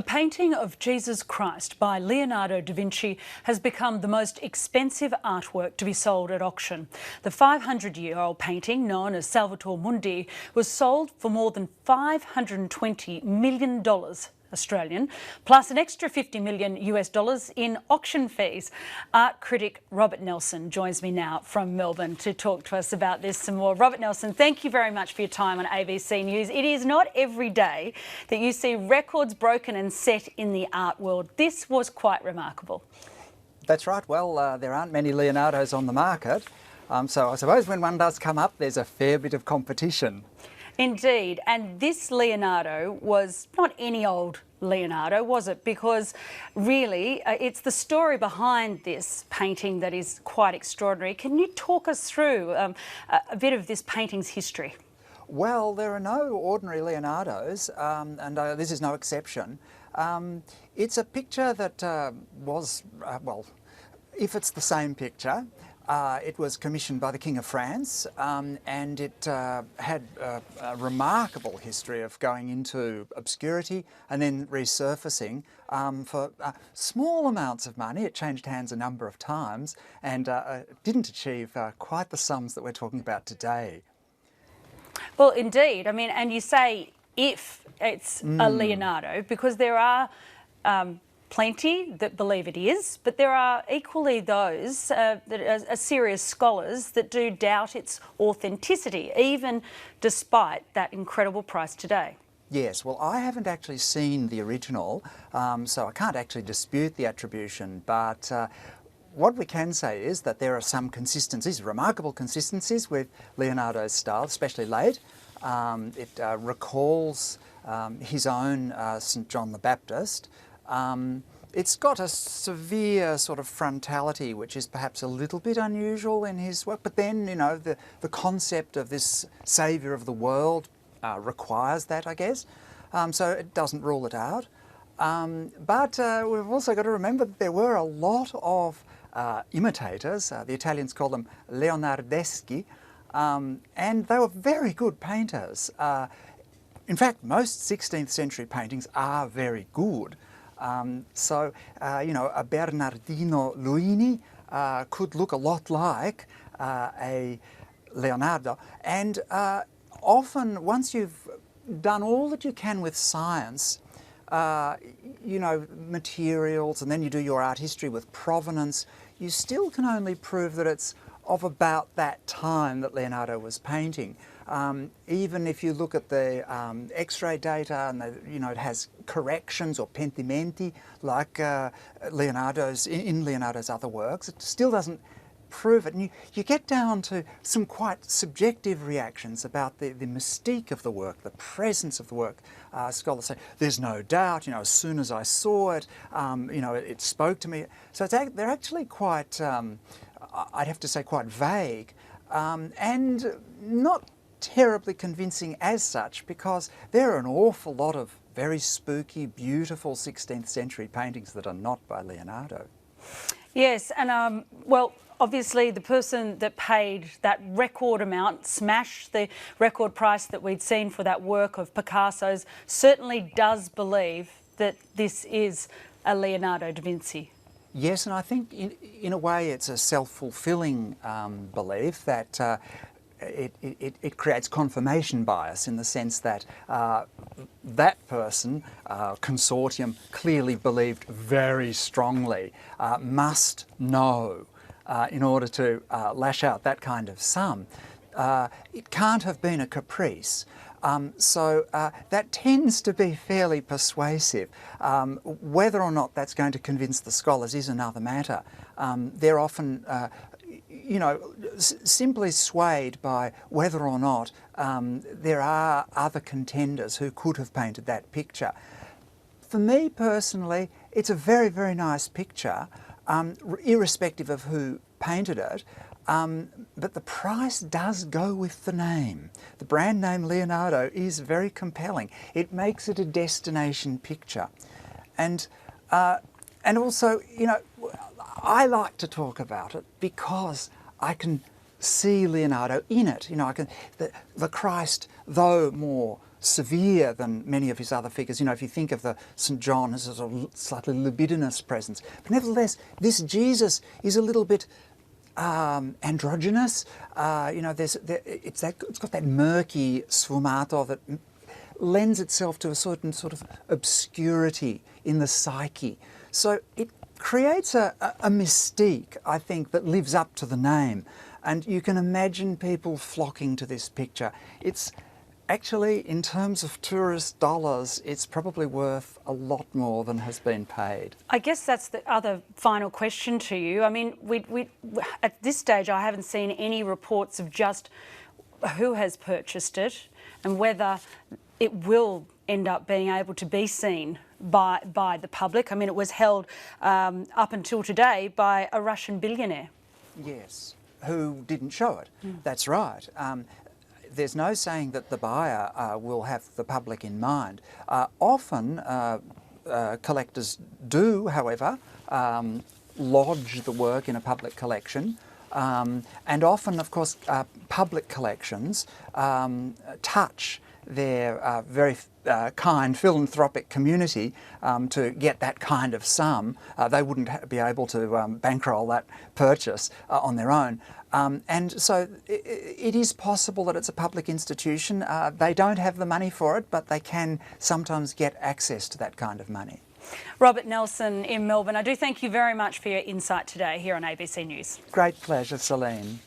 A painting of Jesus Christ by Leonardo da Vinci has become the most expensive artwork to be sold at auction. The 500-year-old painting, known as Salvator Mundi, was sold for more than $520 million Australian, plus an extra $50 million in auction fees. Art critic Robert Nelson joins me now from Melbourne to talk to us about this some more. Robert Nelson, thank you very much for your time on ABC News. It is not every day that you see records broken and set in the art world. This was quite remarkable. That's right. Well, there aren't many Leonardos on the market, so I suppose when one does come up, there's a fair bit of competition. Indeed, and this Leonardo was not any old Leonardo, was it? Because really, it's the story behind this painting that is quite extraordinary. Can you talk us through a bit of this painting's history? Well, there are no ordinary Leonardos, and this is no exception. It's a picture that was, well, if it's the same picture, it was commissioned by the King of France, and it had a remarkable history of going into obscurity and then resurfacing for small amounts of money. It changed hands a number of times and didn't achieve quite the sums that we're talking about today. Well, indeed. I mean, and you say if it's a Leonardo, because there are plenty that believe it is, but there are equally those that are serious scholars that do doubt its authenticity, even despite that incredible price today. Yes, well, I haven't actually seen the original, so I can't actually dispute the attribution, but what we can say is that there are some consistencies, remarkable consistencies with Leonardo's style, especially late. It recalls his own St. John the Baptist. It's got a severe sort of frontality, which is perhaps a little bit unusual in his work, but then, you know, the concept of this saviour of the world requires that, I guess, so it doesn't rule it out. But we've also got to remember that there were a lot of imitators. The Italians call them Leonardeschi, and they were very good painters. In fact, most 16th century paintings are very good. So, you know, a Bernardino Luini could look a lot like a Leonardo, and often once you've done all that you can with science, you know, materials, and then you do your art history with provenance, you still can only prove that it's of about that time that Leonardo was painting. Even if you look at the X-ray data, and you know, it has corrections or pentimenti like Leonardo's in Leonardo's other works, it still doesn't prove it. And you get down to some quite subjective reactions about the mystique of the work, the presence of the work. Scholars say, there's no doubt, you know, as soon as I saw it, you know, it spoke to me. So they're actually quite, I'd have to say, quite vague, and not terribly convincing as such, because there are an awful lot of very spooky, beautiful 16th century paintings that are not by Leonardo. Yes, and well, obviously the person that paid that record amount, smashed the record price that we'd seen for that work of Picasso's, certainly does believe that this is a Leonardo da Vinci. Yes, and I think in a way it's a self-fulfilling belief that it creates confirmation bias, in the sense that that person, consortium, clearly believed very strongly, must know in order to lash out that kind of sum. It can't have been a caprice. So that tends to be fairly persuasive. Whether or not that's going to convince the scholars is another matter. They're often you know, simply swayed by whether or not there are other contenders who could have painted that picture. For me personally, it's a very, very nice picture, irrespective of who painted it, but the price does go with the name. The brand name Leonardo is very compelling. It makes it a destination picture. And also, you know, I like to talk about it because I can see Leonardo in it. You know, I can the Christ, though more severe than many of his other figures. You know, if you think of the St. John as a sort of slightly libidinous presence. But nevertheless, this Jesus is a little bit androgynous. You know, it's got that murky sfumato that lends itself to a certain sort of obscurity in the psyche. So it creates a mystique, I think, that lives up to the name. And you can imagine people flocking to this picture. It's actually, in terms of tourist dollars, it's probably worth a lot more than has been paid. I guess that's the other final question to you. I mean, at this stage, I haven't seen any reports of just who has purchased it and whether it will end up being able to be seen by the public. I mean, it was held up until today by a Russian billionaire. Yes, who didn't show it. That's right. There's no saying that the buyer will have the public in mind. Often collectors do, however, lodge the work in a public collection. And often, of course, public collections touch their very kind philanthropic community to get that kind of sum. They wouldn't be able to bankroll that purchase on their own. And so it is possible that it's a public institution. They don't have the money for it, but they can sometimes get access to that kind of money. Robert Nelson in Melbourne, I do thank you very much for your insight today here on ABC News. Great pleasure, Celine.